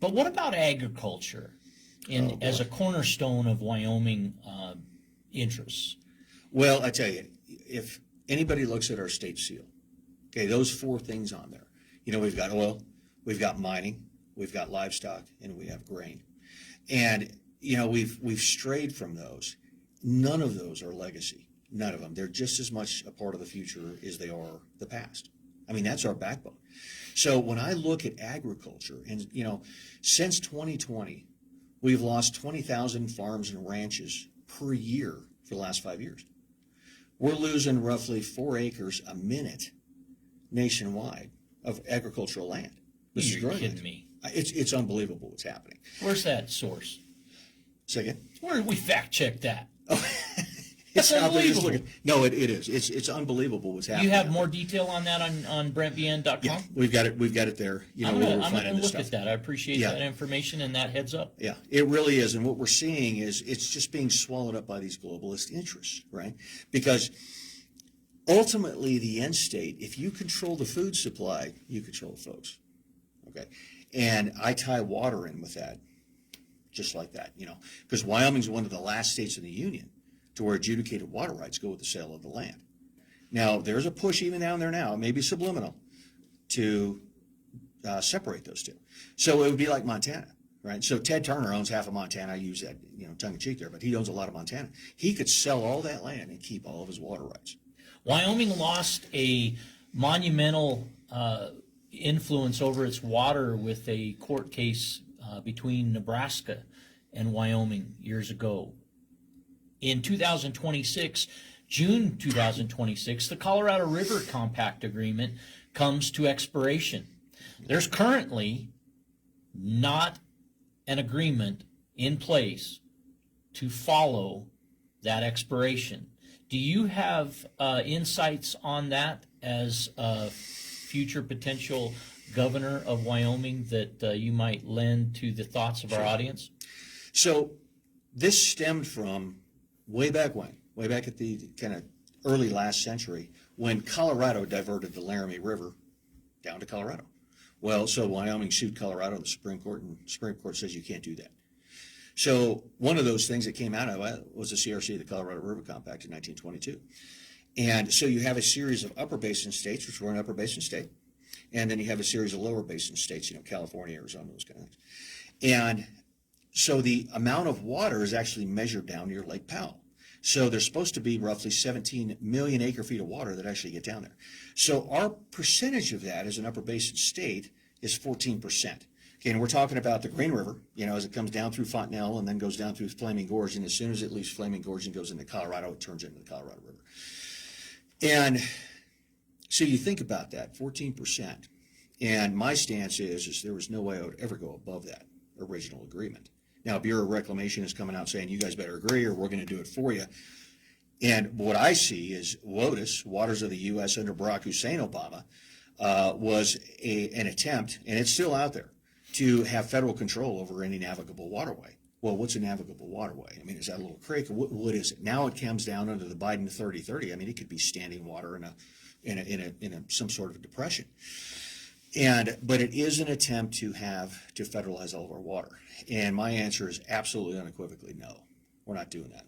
But what about agriculture as a cornerstone of Wyoming interests? Well, I tell you, if anybody looks at our state seal, okay, those four things on there, we've got oil, we've got mining, we've got livestock, and we have grain. And, we've strayed from those. None of those are legacy. None of them. They're just as much a part of the future as they are the past. I mean, that's our backbone. So when I look at agriculture, and, since 2020, we've lost 20,000 farms and ranches per year for the last 5 years. We're losing roughly 4 acres a minute nationwide of agricultural land. This You're kidding me. It's unbelievable what's happening. Where's that source? Say again? Where did we fact check that? Oh, That's unbelievable. No, it is. It's unbelievable what's happening. You have more detail on that on BrentBN.com? Yeah, we've got it there. I'm going to look at that. I appreciate that information and that heads up. Yeah, it really is. And what we're seeing is it's just being swallowed up by these globalist interests, right? Because ultimately the end state, if you control the food supply, you control the folks, okay? And I tie water in with that, just like that, because Wyoming's one of the last states in the union to where adjudicated water rights go with the sale of the land. Now, there's a push even down there now, maybe subliminal, to separate those two. So it would be like Montana, right? So Ted Turner owns half of Montana. I use that, tongue-in-cheek there, but he owns a lot of Montana. He could sell all that land and keep all of his water rights. Wyoming lost a monumental influence over its water with a court case between Nebraska and Wyoming years ago. In 2026, June 2026, the Colorado River Compact Agreement comes to expiration. There's currently not an agreement in place to follow that expiration. Do you have insights on that as a future potential governor of Wyoming that you might lend to the thoughts of our audience? So this stemmed from way back at the kind of early last century, when Colorado diverted the Laramie River down to Colorado. Well, so Wyoming sued Colorado in the Supreme Court, and the Supreme Court says you can't do that. So one of those things that came out of it was the CRC, the Colorado River Compact, in 1922. And so you have a series of upper basin states, which were an upper basin state, and then you have a series of lower basin states, California, Arizona, those kind of things. And so the amount of water is actually measured down near Lake Powell. So there's supposed to be roughly 17 million acre feet of water that actually get down there. So our percentage of that as an upper basin state is 14%. Okay, and we're talking about the Green River, as it comes down through Fontenelle and then goes down through Flaming Gorge, and as soon as it leaves Flaming Gorge and goes into Colorado, it turns into the Colorado River. And so you think about that, 14%. And my stance is there was no way I would ever go above that original agreement. Now, Bureau of Reclamation is coming out saying, you guys better agree or we're going to do it for you. And what I see is WOTUS, Waters of the U.S. under Barack Hussein Obama, was an attempt, and it's still out there, to have federal control over any navigable waterway. Well, what's a navigable waterway? I mean, is that a little creek? What is it? Now it comes down under the Biden 30-30. I mean, it could be standing water in some sort of a depression. But it is an attempt to federalize all of our water. And my answer is absolutely unequivocally no. We're not doing that.